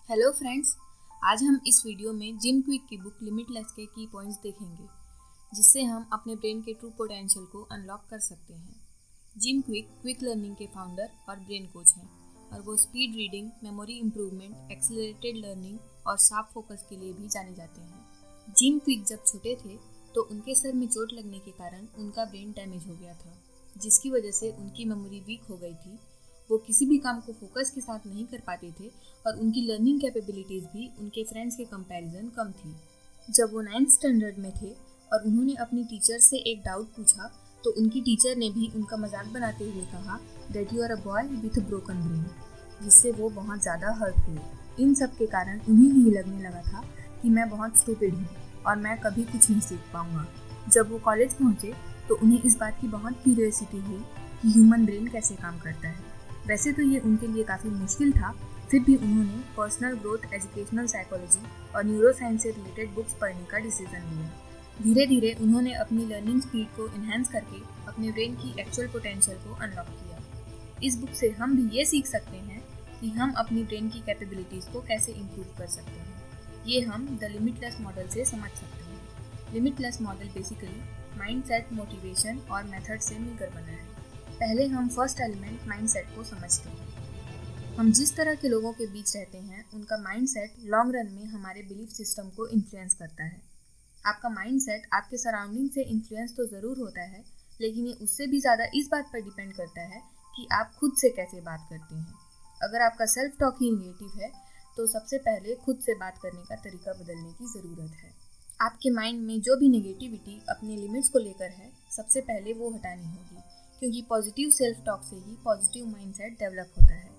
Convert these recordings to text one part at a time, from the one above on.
Hello friends, आज हम इस वीडियो में जिम क्विक की बुक लिमिटलेस के की पॉइंट्स देखेंगे जिससे हम अपने ब्रेन के ट्रू पोटेंशियल को अनलॉक कर सकते हैं। जिम क्विक लर्निंग के फाउंडर और ब्रेन कोच हैं और वो speed reading, memory improvement, accelerated learning और शार्प फोकस के लिए भी जाने जाते हैं। जिम क्विक जब छोटे थे तो उनके सर में चोट लगने के कारण उनका ब्रेन डैमेज हो गया था, जिसकी वजह से उनकी मेमोरी वीक हो गई थी। वो किसी भी काम को फोकस के साथ नहीं कर पाते थे और उनकी लर्निंग कैपेबिलिटीज़ भी उनके फ्रेंड्स के कंपैरिजन कम थी। जब वो 9th स्टैंडर्ड में थे और उन्होंने अपनी टीचर से एक डाउट पूछा तो उनकी टीचर ने भी उनका मजाक बनाते हुए कहा that you are a boy with a broken brain, जिससे वो बहुत ज़्यादा हर्ट हुए। इन सब के कारण उन्हें ही लगने लगा था कि मैं बहुत स्टूपिड हूँ और मैं कभी कुछ नहीं सीख पाऊँगा। जब वो कॉलेज पहुँचे तो उन्हें इस बात की बहुत क्यूरियोसिटी हुई कि ह्यूमन ब्रेन कैसे काम करता है। वैसे तो ये उनके लिए काफ़ी मुश्किल था, फिर भी उन्होंने पर्सनल ग्रोथ, एजुकेशनल साइकोलॉजी और न्यूरोसाइंस से रिलेटेड बुक्स पढ़ने का डिसीजन लिया। धीरे धीरे उन्होंने अपनी लर्निंग स्पीड को इन्हेंस करके अपने ब्रेन की एक्चुअल पोटेंशियल को अनलॉक किया। इस बुक से हम भी ये सीख सकते हैं कि हम अपनी ब्रेन की कैपेबिलिटीज़ को कैसे इम्प्रूव कर सकते हैं। ये हम द लिमिटलेस मॉडल से समझ सकते हैं। Limitless model basically mindset, motivation और मेथड से मिलकर बना है। पहले हम फर्स्ट एलिमेंट माइंडसेट को समझते हैं। हम जिस तरह के लोगों के बीच रहते हैं उनका माइंडसेट लॉन्ग रन में हमारे बिलीफ सिस्टम को इन्फ्लुएंस करता है। आपका माइंडसेट आपके सराउंडिंग से इन्फ्लुएंस तो ज़रूर होता है, लेकिन ये उससे भी ज़्यादा इस बात पर डिपेंड करता है कि आप खुद से कैसे बात करते हैं। अगर आपका सेल्फ टॉक ही नेगेटिव है तो सबसे पहले खुद से बात करने का तरीका बदलने की ज़रूरत है। आपके माइंड में जो भी नेगेटिविटी अपने लिमिट्स को लेकर है, सबसे पहले वो हटानी होगी, क्योंकि पॉजिटिव सेल्फ टॉक से ही पॉजिटिव माइंडसेट डेवलप होता है।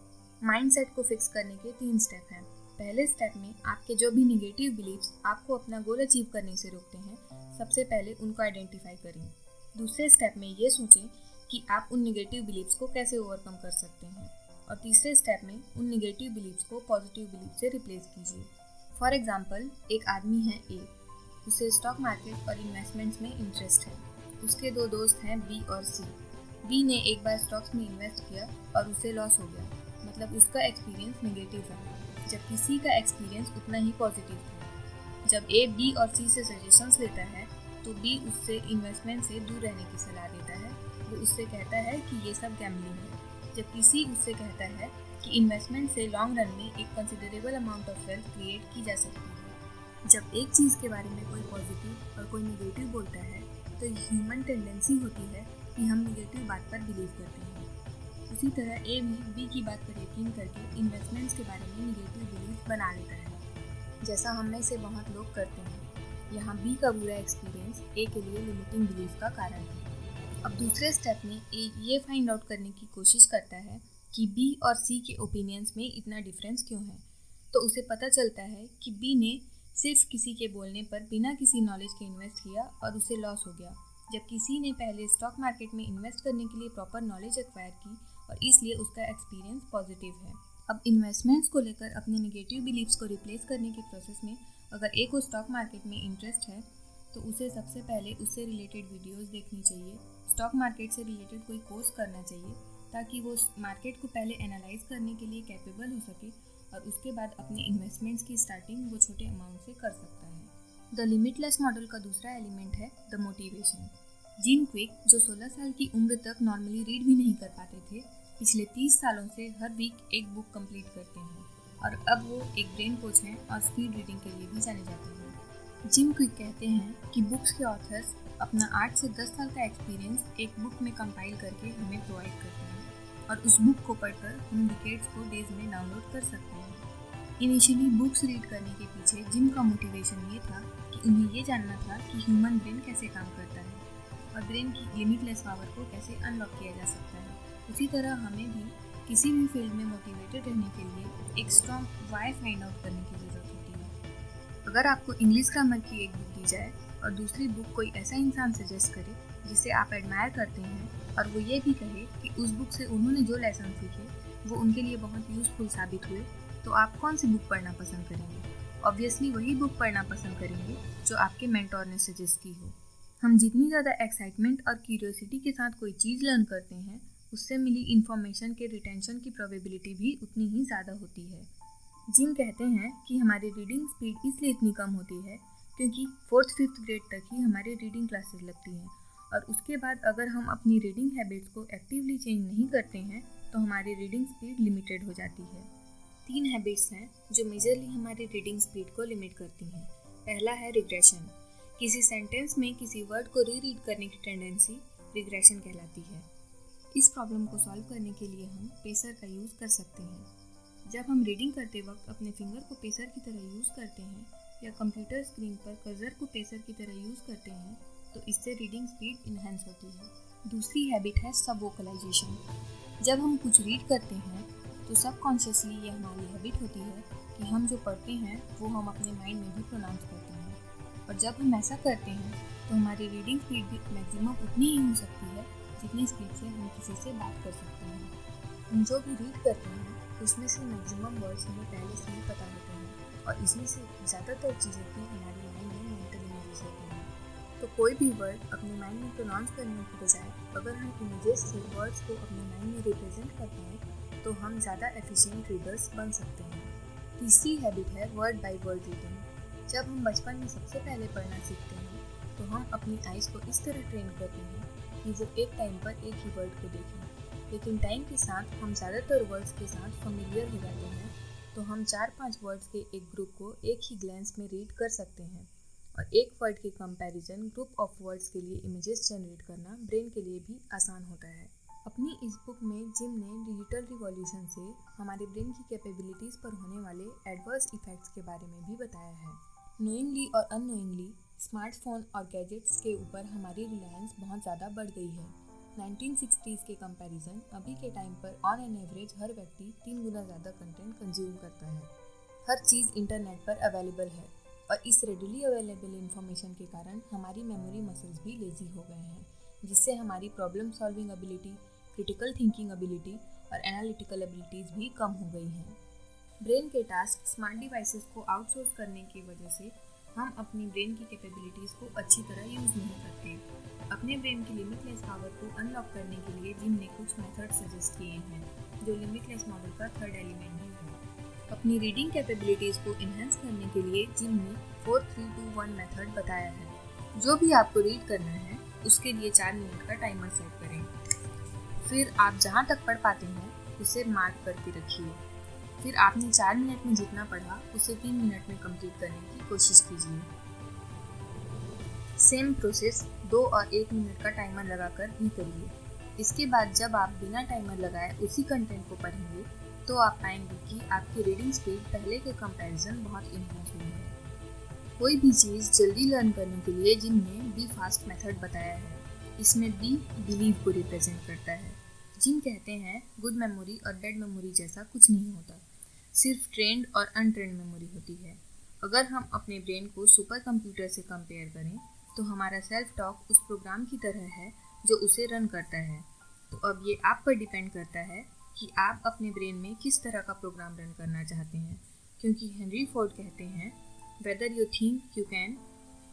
माइंडसेट को फिक्स करने के 3 स्टेप हैं। पहले स्टेप में आपके जो भी नेगेटिव बिलीव्स आपको अपना गोल अचीव करने से रोकते हैं, सबसे पहले उनको आइडेंटिफाई करें। दूसरे स्टेप में ये सोचें कि आप उन नेगेटिव बिलीव्स को कैसे ओवरकम कर सकते हैं। और तीसरे स्टेप में उन नेगेटिव बिलीव्स को पॉजिटिव बिलीव से रिप्लेस कीजिए। फॉर एग्जाम्पल, एक आदमी है ए, उसे स्टॉक मार्केट और इन्वेस्टमेंट्स में इंटरेस्ट है। उसके 2 दोस्त हैं बी और सी। बी ने एक बार स्टॉक्स में इन्वेस्ट किया और उसे लॉस हो गया, मतलब उसका एक्सपीरियंस नेगेटिव रहा, जबकि सी का एक्सपीरियंस उतना ही पॉजिटिव था। जब ए बी और सी से सजेशंस लेता है तो बी उससे इन्वेस्टमेंट से दूर रहने की सलाह देता है। वो उससे कहता है कि ये सब गैम्बलिंग है, जबकि सी उससे कहता है कि इन्वेस्टमेंट से लॉन्ग रन में एक considerable amount of wealth create की जा सकती है। जब एक चीज़ के बारे में कोई पॉजिटिव और कोई नेगेटिव बोलता है तो ह्यूमन टेंडेंसी होती है कि हम नेगेटिव बात पर बिलीव करते हैं। उसी तरह ए भी बी की बात पर यकीन करके इन्वेस्टमेंट्स के बारे में नेगेटिव बिलीफ बना लेता है, जैसा हम में से बहुत लोग करते हैं। यहाँ बी का बुरा एक्सपीरियंस ए के लिए लिमिटिंग बिलीफ का कारण है। अब दूसरे स्टेप में ए ये फाइंड आउट करने की कोशिश करता है कि बी और सी के ओपिनियंस में इतना डिफरेंस क्यों है। तो उसे पता चलता है कि बी ने सिर्फ किसी के बोलने पर बिना किसी नॉलेज के इन्वेस्ट किया और उसे लॉस हो गया, जबकि सी ने पहले स्टॉक मार्केट में इन्वेस्ट करने के लिए प्रॉपर नॉलेज एक्वायर की और इसलिए उसका एक्सपीरियंस पॉजिटिव है। अब इन्वेस्टमेंट्स को लेकर अपने नेगेटिव बिलीव्स को रिप्लेस करने के प्रोसेस में अगर ए को स्टॉक मार्केट में इंटरेस्ट है तो उसे सबसे पहले उससे रिलेटेड वीडियोस देखनी चाहिए, स्टॉक मार्केट से रिलेटेड कोई कोर्स करना चाहिए, ताकि वो मार्केट को पहले एनालाइज करने के लिए कैपेबल हो सके और उसके बाद अपने इन्वेस्टमेंट्स की स्टार्टिंग वो छोटे अमाउंट से कर सकता है। द लिमिटलेस मॉडल का दूसरा एलिमेंट है द मोटिवेशन। जिम क्विक, जो 16 साल की उम्र तक नॉर्मली रीड भी नहीं कर पाते थे, पिछले 30 सालों से हर वीक एक बुक कंप्लीट करते हैं और अब वो एक ब्रेन कोच हैं और स्पीड रीडिंग के लिए भी जाने जाते हैं। जिम क्विक कहते हैं कि बुक्स के ऑथर्स अपना 8 से 10 साल का एक्सपीरियंस एक बुक में कंपाइल करके हमें प्रोवाइड करते हैं और उस बुक को पढ़कर हम डिकेड्स को डेज में डाउनलोड कर सकते हैं। इनिशियली बुक्स रीड करने के पीछे जिम का मोटिवेशन ये था कि उन्हें ये जानना था कि ह्यूमन ब्रेन कैसे काम करता है और ब्रेन की लिमिटलेस पावर को कैसे अनलॉक किया जा सकता है। उसी तरह हमें भी किसी भी फील्ड में मोटिवेटेड रहने के लिए एक स्ट्रॉन्ग वाई फाइंड आउट करने की ज़रूरत होती है। अगर आपको इंग्लिश ग्रामर की एक बुक दी जाए और दूसरी बुक कोई ऐसा इंसान सजेस्ट करे जिसे आप एडमायर करते हैं और वो ये भी कहे कि उस बुक से उन्होंने जो लेसन सीखे वो उनके लिए बहुत यूज़फुल साबित हुए, तो आप कौन सी बुक पढ़ना पसंद करेंगे? ऑब्वियसली वही बुक पढ़ना पसंद करेंगे जो आपके मेंटोर ने सजेस्ट की हो। हम जितनी ज़्यादा एक्साइटमेंट और क्यूरियोसिटी के साथ कोई चीज़ लर्न करते हैं, उससे मिली इन्फॉर्मेशन के रिटेंशन की प्रोबेबिलिटी भी उतनी ही ज़्यादा होती है। जिम कहते हैं कि हमारी रीडिंग स्पीड इसलिए इतनी कम होती है क्योंकि 4th-5th ग्रेड तक ही हमारी रीडिंग क्लासेस लगती हैं और उसके बाद अगर हम अपनी रीडिंग हैबिट्स को एक्टिवली चेंज नहीं करते हैं तो हमारी रीडिंग स्पीड लिमिटेड हो जाती है। 3 हैबिट्स हैं जो मेजरली हमारी रीडिंग स्पीड को लिमिट करती हैं। पहला है रिग्रेशन। किसी सेंटेंस में किसी वर्ड को रीड करने की टेंडेंसी रिग्रेशन कहलाती है। इस प्रॉब्लम को सॉल्व करने के लिए हम पेसर का यूज़ कर सकते हैं। जब हम रीडिंग करते वक्त अपने फिंगर को पेसर की तरह यूज़ करते हैं या कंप्यूटर स्क्रीन पर कर्सर को पेसर की तरह यूज़ करते हैं तो इससे रीडिंग स्पीड इन्हेंस होती है। दूसरी हैबिट है सब वोकलाइजेशन। जब हम कुछ रीड करते हैं तो सबकॉन्शियसली ये हमारी हैबिट होती है कि हम जो पढ़ते हैं वो हम अपने माइंड में भी प्रोनाउंस करते हैं और जब हम ऐसा करते हैं तो हमारी रीडिंग स्पीड भी मैक्सिमम उतनी ही हो सकती है जितनी स्पीड से हम किसी से बात कर सकते हैं। हम जो भी रीड करते हैं उसमें से मैक्सिमम वर्ड्स हमें पहले से ही पता होते हैं और इसमें से ज़्यादातर चीज़ें भी हमारे माइंड में मेंटली मेमोरीज होती हैं। तो कोई भी वर्ड अपने माइंड में प्रोनाउंस करने की बजाय अगर हम इमेजेस से वर्ड्स को अपने माइंड में रिप्रेजेंट करते हैं तो हम ज़्यादा एफिशिएंट रीडर्स बन सकते हैं। तीसरी हैबिट है वर्ड बाय वर्ड रीडिंग। जब हम बचपन में सबसे पहले पढ़ना सीखते हैं तो हम अपनी आइज़ को इस तरह ट्रेन करते हैं कि वो एक टाइम पर एक ही वर्ड को देखें, लेकिन टाइम के साथ हम ज़्यादातर वर्ड्स के साथ फैमिलियर हो जाते हैं तो हम 4-5 वर्ड्स के एक ग्रुप को एक ही ग्लैंस में रीड कर सकते हैं और एक वर्ड के कंपैरिजन ग्रुप ऑफ वर्ड्स के लिए इमेजेस जनरेट करना ब्रेन के लिए भी आसान होता है। अपनी इस बुक में जिम ने डिजिटल रिवॉल्यूशन से हमारे ब्रेन की कैपेबिलिटीज़ पर होने वाले एडवर्स इफेक्ट्स के बारे में भी बताया है। नोइंगली और अननोइंगली स्मार्टफोन और गैजेट्स के ऊपर हमारी रिलायंस बहुत ज़्यादा बढ़ गई है। 1960s के कंपैरिजन अभी के टाइम पर ऑन एन एवरेज हर व्यक्ति 3 गुना ज़्यादा कंटेंट कंज्यूम करता है। हर चीज़ इंटरनेट पर अवेलेबल है और इस रेडिली अवेलेबल इंफॉर्मेशन के कारण हमारी मेमोरी मसल्स भी लेजी हो गए हैं, जिससे हमारी problem solving ability, critical thinking ability और एनालिटिकल एबिलिटीज़ भी कम हो गई हैं। ब्रेन के टास्क स्मार्ट डिवाइसेस को आउटसोर्स करने की वजह से हम अपनी ब्रेन की कैपेबिलिटीज़ को अच्छी तरह यूज़ नहीं करते। अपने ब्रेन की लिमिटलेस पावर को अनलॉक करने के लिए जिम ने कुछ मेथड सजेस्ट किए हैं जो लिमिटलेस मॉडल का थर्ड एलिमेंट भी है। अपनी रीडिंग कैपेबिलिटीज़ को इन्हेंस करने के लिए जिम ने 4-3-2-1 मेथड बताया है। जो भी आपको रीड करना है उसके लिए 4 मिनट का टाइमर सेट करें। फिर आप जहाँ तक पढ़ पाते हैं उसे मार्क करके रखिए। फिर आपने 4 मिनट में जितना पढ़ा उसे 3 मिनट में कंप्लीट करने की कोशिश कीजिए। सेम प्रोसेस 2 और 1 मिनट का टाइमर लगाकर ही करिए। इसके बाद जब आप बिना टाइमर लगाए उसी कंटेंट को पढ़ेंगे तो आप पाएंगे कि आपकी रीडिंग स्पीड पहले के कंपैरिजन बहुत इन्हेंस हुई है। कोई भी चीज़ जल्दी लर्न करने के लिए जिनने बी फास्ट मेथड बताया है। इसमें बी बिलीव को रिप्रेजेंट करता है। जिम कहते हैं गुड मेमोरी और डेड मेमोरी जैसा कुछ नहीं होता, सिर्फ ट्रेंड और अनट्रेंड मेमोरी होती है। अगर हम अपने ब्रेन को सुपर कंप्यूटर से कंपेयर करें तो हमारा सेल्फ टॉक उस प्रोग्राम की तरह है जो उसे रन करता है। तो अब ये आप पर डिपेंड करता है कि आप अपने ब्रेन में किस तरह का प्रोग्राम रन करना चाहते हैं, क्योंकि हेनरी फोर्ड कहते हैं whether you think you can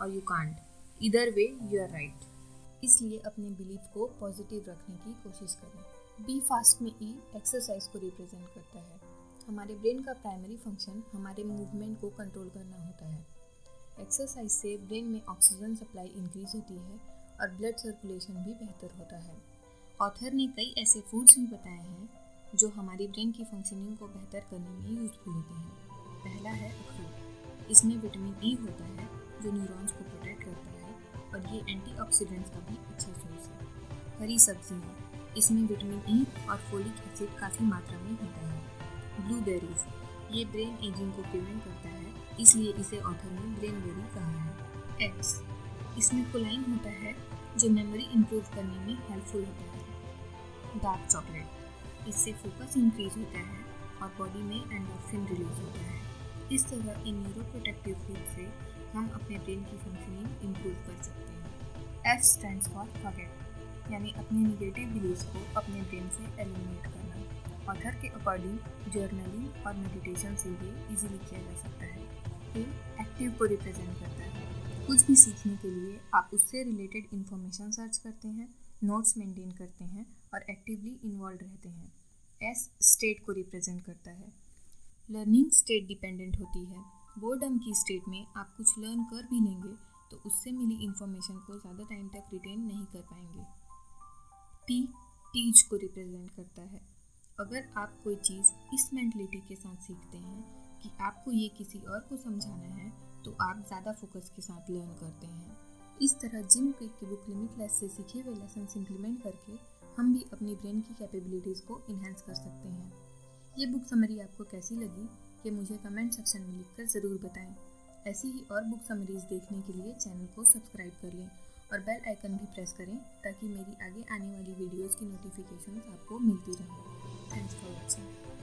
और you can't, either way you are right. इसलिए अपने बिलीफ को पॉजिटिव रखने की कोशिश करें। बी फास्ट में ई एक्सरसाइज को रिप्रेजेंट करता है। हमारे ब्रेन का प्राइमरी फंक्शन हमारे मूवमेंट को कंट्रोल करना होता है। एक्सरसाइज से ब्रेन में ऑक्सीजन सप्लाई इंक्रीज होती है और ब्लड सर्कुलेशन भी बेहतर होता है। ऑथर ने कई ऐसे फूड्स भी बताए हैं जो हमारी ब्रेन की फंक्शनिंग को बेहतर करने में यूजफुल होते हैं। पहला है अखरोट। इसमें विटामिन ई होता है जो न्यूरॉन्स को प्रोटेक्ट करता है और ये एंटीऑक्सीडेंट्स का भी अच्छा सोर्स है। हरी सब्जियाँ, इसमें विटामिन ई और फोलिक एसिड काफ़ी मात्रा में होता है। ब्लूबेरीज, ये ब्रेन एजिंग को प्रिवेंट करता है, इसलिए इसे ऑथर ने ब्रेन बेरी कहा है। एग्स, इसमें कोलाइन होता है जो मेमोरी इंप्रूव करने में हेल्पफुल होता है। डार्क चॉकलेट, इससे फोकस इंक्रीज होता है और बॉडी में एंडोर्फिन रिलीज होता है। इस तरह इन न्यूरोप्रोटेक्टिव फूड से हम अपने ब्रेन की फंक्शनिंग इंप्रूव कर सकते हैं। एफ स्टैंड्स फॉर फॉरगेट, यानी अपने निगेटिव बिलीव्स को अपने ब्रेन से एलिमिनेट करना। ऑथर के अकॉर्डिंग जर्नलिंग और मेडिटेशन से ये इजीली किया जा सकता है। फिर एक्टिव को रिप्रेजेंट करता है। कुछ भी सीखने के लिए आप उससे रिलेटेड इन्फॉर्मेशन सर्च करते हैं, नोट्स मेंटेन करते हैं और एक्टिवली इन्वॉल्व रहते हैं। एस स्टेट को रिप्रेजेंट करता है। लर्निंग स्टेट डिपेंडेंट होती है। बोर्डम की स्टेट में आप कुछ लर्न कर भी लेंगे तो उससे मिली इन्फॉर्मेशन को ज़्यादा टाइम तक रिटेन नहीं कर पाएंगे। टी टीच को रिप्रेजेंट करता है। अगर आप कोई चीज़ इस मेंटलिटी के साथ सीखते हैं कि आपको ये किसी और को समझाना है तो आप ज़्यादा फोकस के साथ लर्न करते हैं। इस तरह जिम क्विक की बुक लिमिटलेस से सीखे हुए लेसन्स इम्प्लीमेंट करके हम भी अपनी ब्रेन की कैपेबिलिटीज़ को इन्हांस कर सकते हैं। ये बुक समरी आपको कैसी लगी ये मुझे कमेंट सेक्शन में लिखकर ज़रूर बताएं। ऐसी ही और बुक समरीज़ देखने के लिए चैनल को सब्सक्राइब कर लें और बेल आइकन भी प्रेस करें ताकि मेरी आगे आने वाली वीडियोज़ की नोटिफिकेशंस आपको मिलती रहें। Thanks for watching.